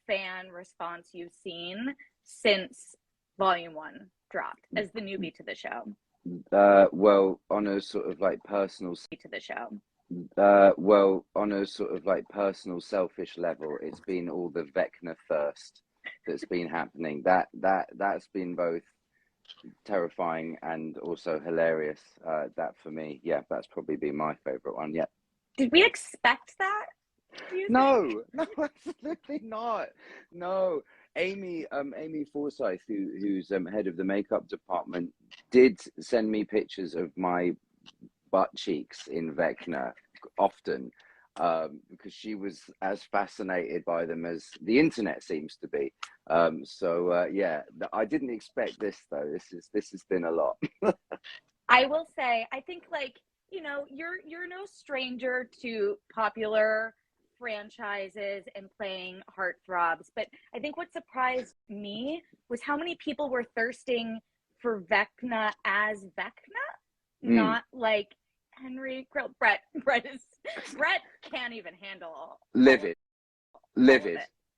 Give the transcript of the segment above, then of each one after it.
fan response you've seen since Volume 1 dropped as the newbie to the show? Well, on a sort of like personal To the show. well, on a sort of like personal, selfish level, it's been all the Vecna thirst that's been happening. That's been both terrifying and also hilarious. That for me, yeah, that's probably been my favorite one. Yeah. Did we expect that? No, absolutely not. No, Amy Forsyth, who's head of the makeup department, did send me pictures of my butt cheeks in Vecna often, because she was as fascinated by them as the internet seems to be. Yeah, I didn't expect this though. This has been a lot. I will say, I think you're no stranger to popular franchises and playing heartthrobs, but I think what surprised me was how many people were thirsting for Vecna as Vecna, not like Henry Krill. Brett can't even handle livid,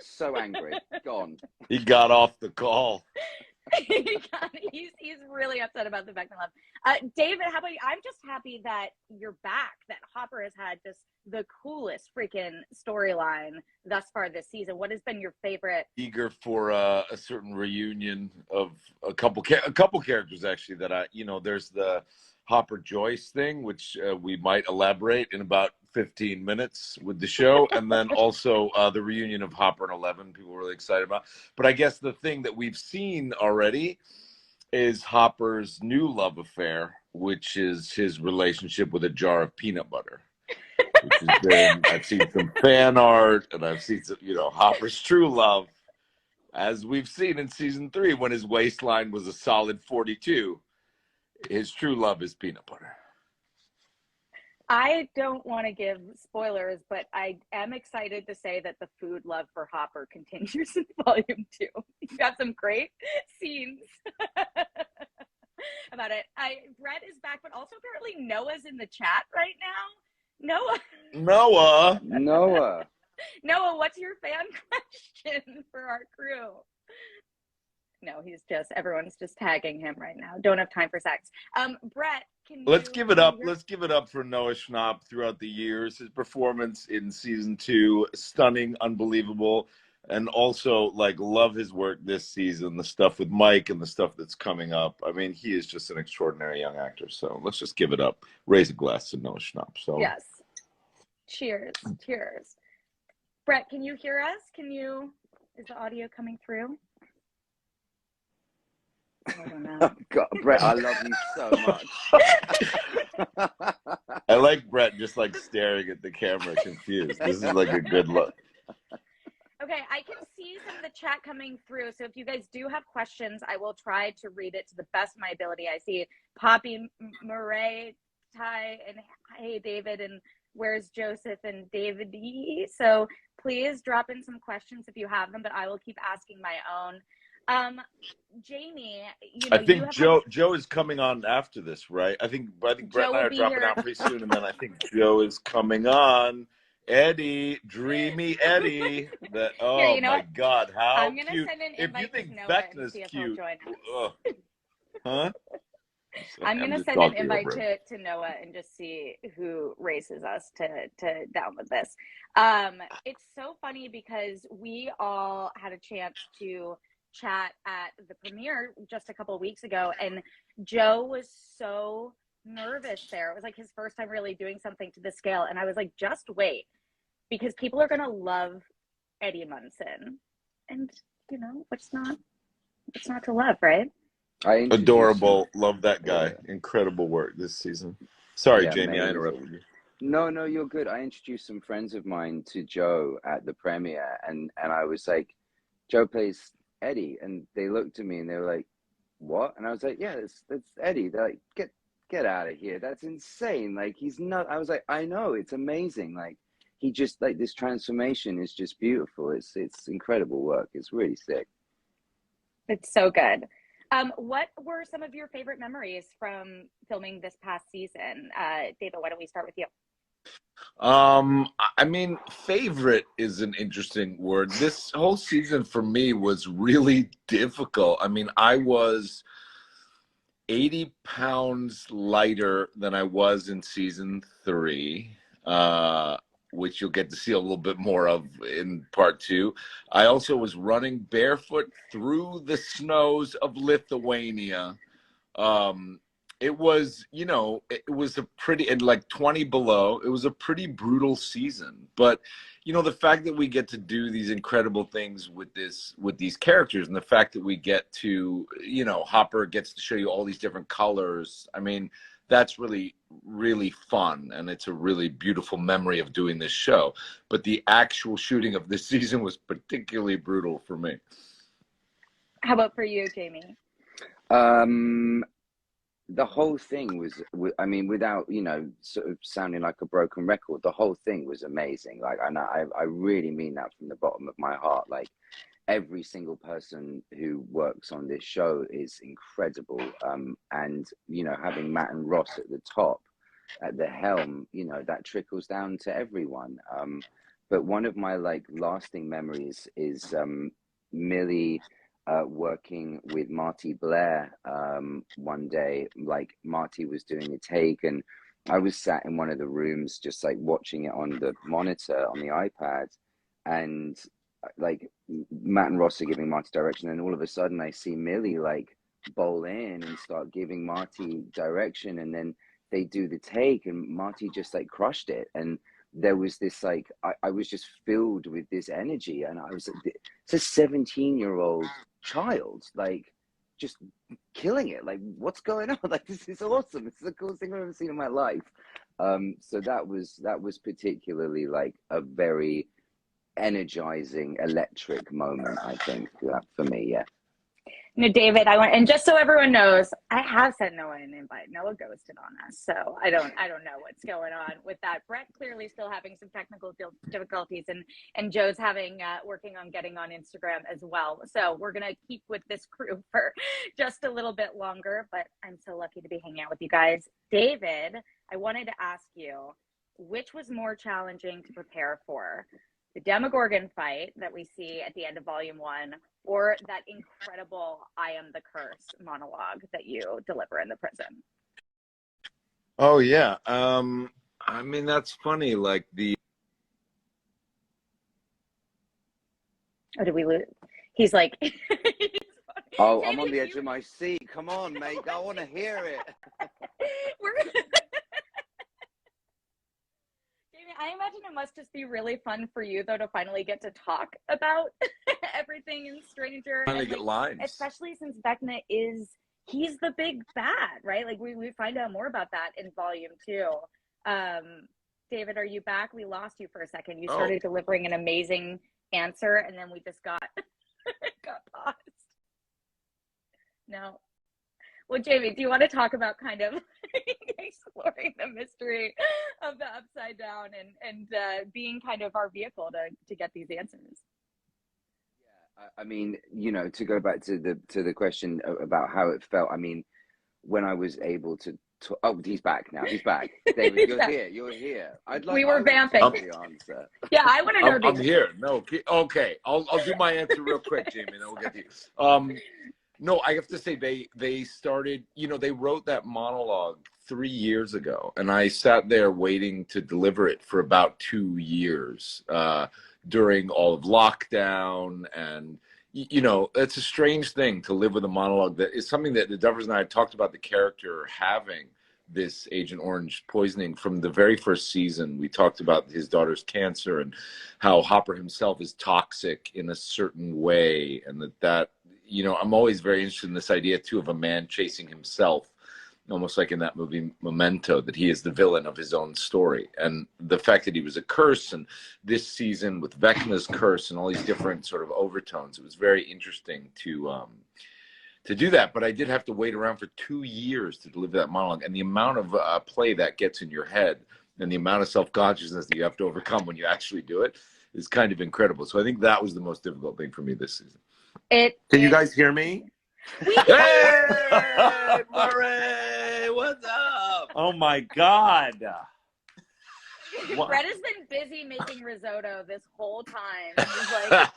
so angry, gone. He got off the call. He's really upset about the Vecna love. David, how about you? I'm just happy that you're back, that Harbour has had just the coolest freaking storyline thus far this season. What has been your favorite? Eager for a certain reunion of a couple characters, actually, that there's the Hopper Joyce thing, which we might elaborate in about 15 minutes with the show, and then also the reunion of Hopper and 11, people were really excited about. But I guess the thing that we've seen already is Hopper's new love affair, which is his relationship with a jar of peanut butter. Which has been, I've seen some fan art, and I've seen some, Hopper's true love, as we've seen in season 3, when his waistline was a solid 42. His true love is peanut butter. I don't want to give spoilers, but I am excited to say that the food love for Hopper continues in Volume 2. You got some great scenes about it. Brett is back, but also apparently Noah's in the chat right now. Noah, what's your fan question for our crew? No, everyone's just tagging him right now. Don't have time for sex. Brett, let's give it up. Let's give it up for Noah Schnapp throughout the years. His performance in season 2, stunning, unbelievable. And also, love his work this season, the stuff with Mike and the stuff that's coming up. I mean, he is just an extraordinary young actor. So let's just give it up. Raise a glass to Noah Schnapp. So yes. Cheers. Brett, can you hear us? Is the audio coming through? I don't know. God, Brett, I love you so much. I like Brett just staring at the camera confused. This is a good look. Okay, I can see some of the chat coming through. So if you guys do have questions, I will try to read it to the best of my ability. I see Poppy, Murray, Ty, and hey, David, and where's Joseph and David E. So please drop in some questions if you have them, but I will keep asking my own. Jaime, I think Joe is coming on after this, right? I think Brett and I are dropping out pretty soon, and then I think Joe is coming on. Eddie, dreamy Eddie. My God, how I'm gonna cute! Send an If invite you think to Noah Vecna's and cute, huh? I'm gonna send an invite to Noah and just see who races us to download this. It's so funny because we all had a chance to chat at the premiere just a couple of weeks ago, and Joe was so nervous there. It was his first time really doing something to the scale, and I was like, just wait, because people are gonna love Eddie Munson, and what's not to love, right? Adorable. Love that guy. Yeah. Incredible work this season. Sorry, Jaime, I interrupted you. No, you're good. I introduced some friends of mine to Joe at the premiere, and I was like, Joe plays Eddie, and they looked at me and they were like, what? And I was like, yeah, that's Eddie. They're like, get out of here, that's insane, he's not. I was like, I know, it's amazing, he just this transformation is just beautiful. It's incredible work. It's really sick. It's so good. What were some of your favorite memories from filming this past season? David, why don't we start with you? I mean, favorite is an interesting word. This whole season for me was really difficult. I mean, I was 80 pounds lighter than I was in season 3, which you'll get to see a little bit more of in part 2. I also was running barefoot through the snows of Lithuania. Um, it was, it was a pretty, and like 20 below, it was a pretty brutal season. But, the fact that we get to do these incredible things with these characters, and the fact that we get to, Hopper gets to show you all these different colors. I mean, that's really, really fun. And it's a really beautiful memory of doing this show. But the actual shooting of this season was particularly brutal for me. How about for you, Jaime? The whole thing was, I mean, without, sort of sounding like a broken record, the whole thing was amazing. Like, and I really mean that from the bottom of my heart. Like, every single person who works on this show is incredible. And, having Matt and Ross at the top, at the helm, that trickles down to everyone. But one of my, like, lasting memories is Millie working with Marty Blair one day. Like, Marty was doing a take, and I was sat in one of the rooms just like watching it on the monitor on the iPad, and like Matt and Ross are giving Marty direction, and all of a sudden I see Millie like bowl in and start giving Marty direction, and then they do the take and Marty just like crushed it. And there was this like I was just filled with this energy, and I was like, it's a 17-year-old child, like, just killing it. Like, what's going on? Like, this is awesome. It's the coolest thing I've ever seen in my life. So that was particularly like a very energizing, electric moment, I think, for me. Yeah. No, David, and just so everyone knows, I have sent Noah an invite. Noah ghosted on us, so I don't know what's going on with that. Brett clearly still having some technical difficulties, and Joe's working on getting on Instagram as well. So we're gonna keep with this crew for just a little bit longer. But I'm so lucky to be hanging out with you guys. David, I wanted to ask you, which was more challenging to prepare for? The Demogorgon fight that we see at the end of Volume 1, or that incredible "I am the curse" monologue that you deliver in the prison? Oh yeah. I mean, that's funny. Like Oh, did we lose? He's like, oh, I'm on the edge of my seat. Come on, mate. I want to hear it. I imagine it must just be really fun for you, though, to finally get to talk about everything in Stranger. Finally get lines. Especially since Vecna he's the big bad, right? Like, we find out more about that in Volume 2. David, are you back? We lost you for a second. You started delivering an amazing answer, and then we just got paused. No. Well, Jaime, do you want to talk about kind of exploring the mystery of the Upside Down and being kind of our vehicle to get these answers? Yeah, I mean, to go back to the question about how it felt. I mean, when I was able to oh, he's back now. He's back. David, you're here. You're here. We were vamping. The answer. Yeah, I want to know. I'm here. No, okay. I'll do my answer real quick, Jaime, and then we'll get to you. No, I have to say they started, they wrote that monologue 3 years ago, and I sat there waiting to deliver it for about 2 years during all of lockdown. And, it's a strange thing to live with a monologue that is something that the Duffers and I had talked about, the character having this Agent Orange poisoning from the very first season. We talked about his daughter's cancer and how Hopper himself is toxic in a certain way, and that I'm always very interested in this idea too of a man chasing himself, almost like in that movie Memento, that he is the villain of his own story. And the fact that he was a curse, and this season with Vecna's curse and all these different sort of overtones, it was very interesting to do that. But I did have to wait around for 2 years to deliver that monologue, and the amount of play that gets in your head and the amount of self-consciousness that you have to overcome when you actually do it is kind of incredible. So I think that was the most difficult thing for me this season. Can you guys hear me? Hey, Murray, what's up? Oh my God! Brett has been busy making risotto this whole time. He's like,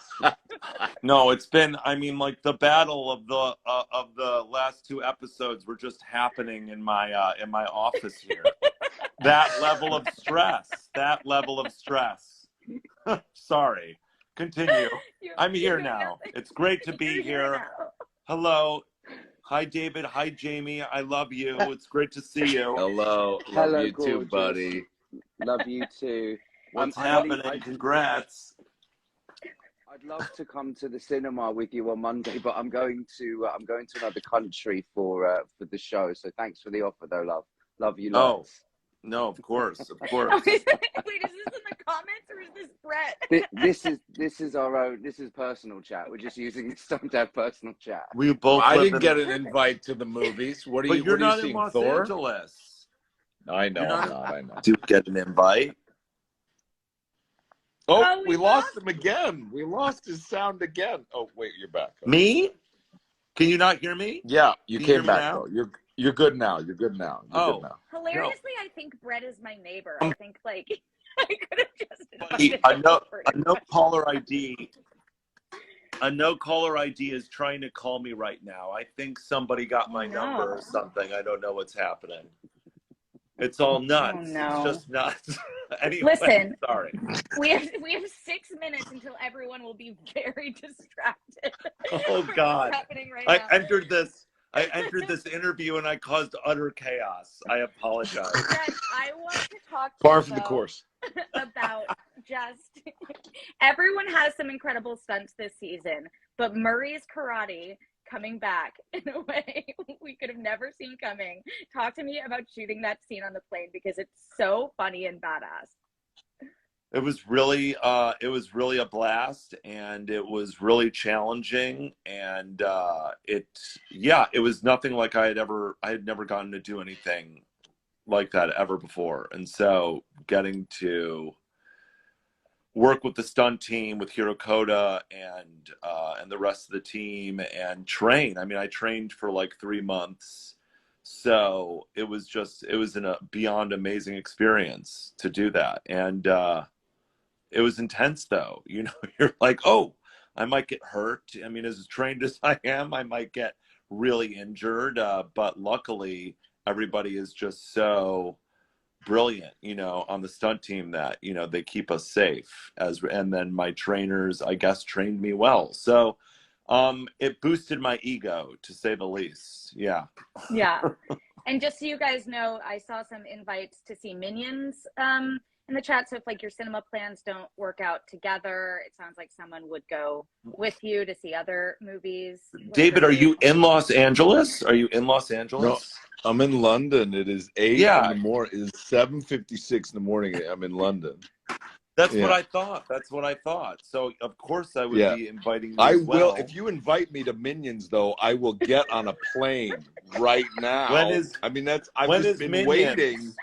no, it's been. I mean, like the battle of the last 2 episodes were just happening in my office here. That level of stress. That level of stress. Sorry. Continue. I'm here now. Nothing. It's great to be here. Hello. Hi, David. Hi, Jamie. I love you. It's great to see you. Hello. Hello, love you gorgeous. too, buddy. Love you too. What's happening? Congrats. I'd love to come to the cinema with you on Monday, but I'm going to another country for the show. So thanks for the offer, though, love. Love you lots. Oh, no, of course, of course. Wait, is this in the comments or is this Brett? This is our own. This is personal chat. We're just using this time to have personal chat. We both. I didn't get an invite to the movies. What are you? You're not in Los Thor? Angeles. I know. I'm not. I know. Do you get an invite? Oh, we lost him again. We lost his sound again. Oh, wait, you're back. Okay. Me? Can you not hear me? Yeah, you came back though. You're good now. You're good now. Good now. Hilariously, I think Brett is my neighbor. I think like I could have just. A no caller ID. A no caller ID is trying to call me right now. I think somebody got my number or something. I don't know what's happening. It's all nuts. Oh, no. It's just nuts. Anyway, listen, sorry. We have 6 minutes until everyone will be very distracted. Oh God! Happening right I now. entered this interview and I caused utter chaos. I apologize. Brett, I want to talk to Par you for the course about just everyone has some incredible stunts this season, but Murray's karate coming back in a way we could have never seen coming. Talk to me about shooting that scene on the plane because it's so funny and badass. It was really a blast, and it was really challenging, and it was nothing like I had never gotten to do anything like that ever before. And so getting to work with the stunt team, with Hirokota and the rest of the team, and train. I mean, I trained for like 3 months. So it was a beyond amazing experience to do that. And it was intense though. You know, you're like, oh, I might get hurt. I mean, as trained as I am, I might get really injured. But luckily everybody is just so brilliant, you know, on the stunt team that, you know, they keep us safe and then my trainers, I guess, trained me well. So it boosted my ego, to say the least. Yeah. And just so you guys know, I saw some invites to see Minions in the chat. So if like your cinema plans don't work out together, it sounds like someone would go with you to see other movies. David, are you in Los Angeles? No, I'm in London. It is 8 in the morning. It is 7:56 in the morning. I'm in London. That's what I thought. So of course I would be inviting you as well. If you invite me to Minions, though, I will get on a plane right now. I've just been waiting.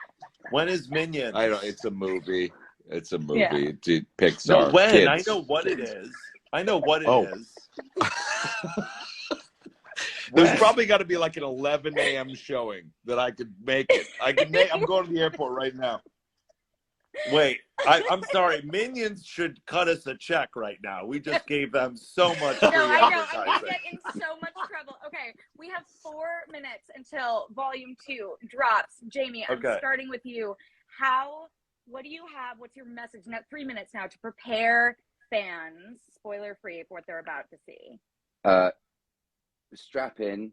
When is Minions? I don't. It's a movie. It's a movie. Yeah. It's Pixar. No, when? Kids. I know what it is. There's probably got to be like an 11 a.m. showing that I could make it. I'm going to the airport right now. Wait, I'm sorry. Minions should cut us a check right now. We just gave them so much free advertising. I know. I'm going to get in so much trouble. Okay, we have 4 minutes until Volume 2 drops. Jamie, I'm starting with you. What do you have? What's your message? Now, 3 minutes now to prepare fans, spoiler-free, for what they're about to see. Strap in,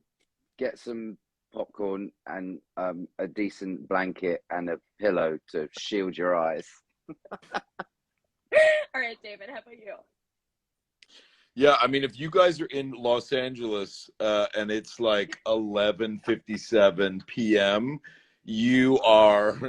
get some popcorn and a decent blanket and a pillow to shield your eyes. All right, David, how about you? Yeah, I mean, if you guys are in Los Angeles and it's like 11:57 p.m., you are,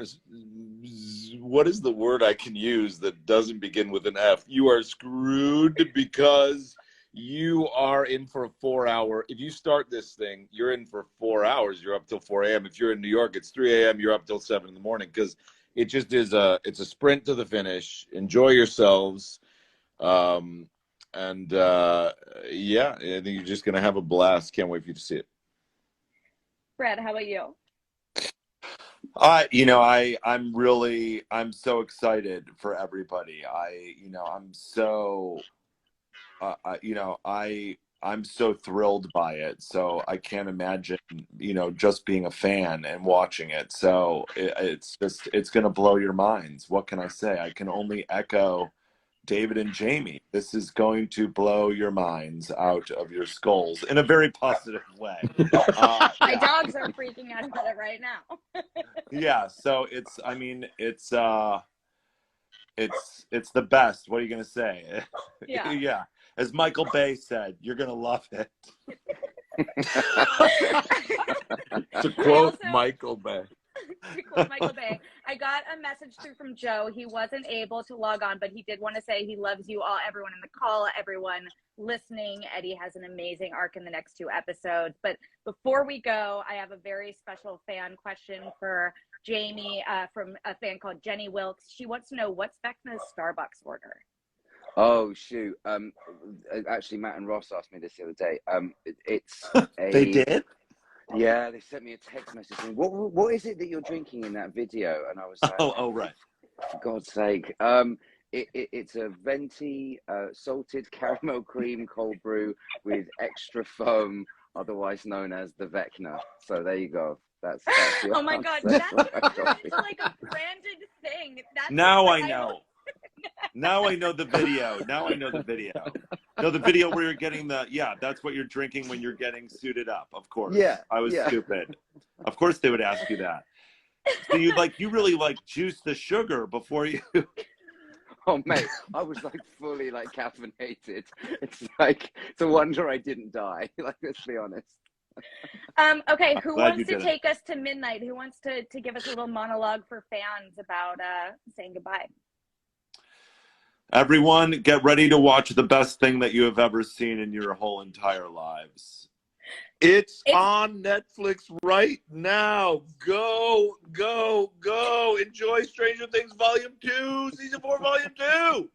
what is the word I can use that doesn't begin with an F? You are screwed because you are in for a 4-hour. If you start this thing, you're in for 4 hours. You're up till 4 a.m. If you're in New York, it's 3 a.m. You're up till 7 in the morning because it just is it's a sprint to the finish. Enjoy yourselves. I think you're just going to have a blast. Can't wait for you to see it. Brett, how about you? I'm so excited for everybody. I'm so thrilled by it. So I can't imagine, just being a fan and watching it. So it's going to blow your minds. What can I say? I can only echo David and Jaime. This is going to blow your minds out of your skulls in a very positive way. My dogs are freaking out about it right now. Yeah. So it's the best. What are you going to say? Yeah. Yeah. As Michael Bay said, you're going to love it. To quote Michael Bay. To quote Michael Bay, I got a message through from Joe. He wasn't able to log on, but he did want to say he loves you all, everyone in the call, everyone listening. Eddie has an amazing arc in the next 2 episodes. But before we go, I have a very special fan question for Jaime from a fan called Jenny Wilkes. She wants to know, what's Vecna's Starbucks order? Oh shoot! Actually, Matt and Ross asked me this the other day. It's They did. Yeah, they sent me a text message saying, "What is it that you're drinking in that video?" And I was like, "Oh, right, for God's sake!" It's a venti salted caramel cream cold brew with extra foam, otherwise known as the Vecna. So there you go. That's the oh my God, that's like a branded thing. Now I know. Now I know the video. No, the video where you're getting that's what you're drinking when you're getting suited up. Of course. Yeah. I was stupid. Of course they would ask you that. So you really juice the sugar before you. Oh mate, I was fully caffeinated. It's it's a wonder I didn't die. Let's be honest. Okay, who wants to take us to midnight? Who wants to give us a little monologue for fans about saying goodbye? Everyone, get ready to watch the best thing that you have ever seen in your whole entire lives. It's on Netflix right now. Go, go, go. Enjoy Stranger Things Volume 2, Season 4, Volume 2.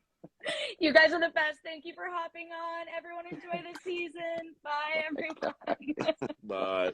You guys are the best. Thank you for hopping on. Everyone enjoy the season. Bye, everyone. Bye.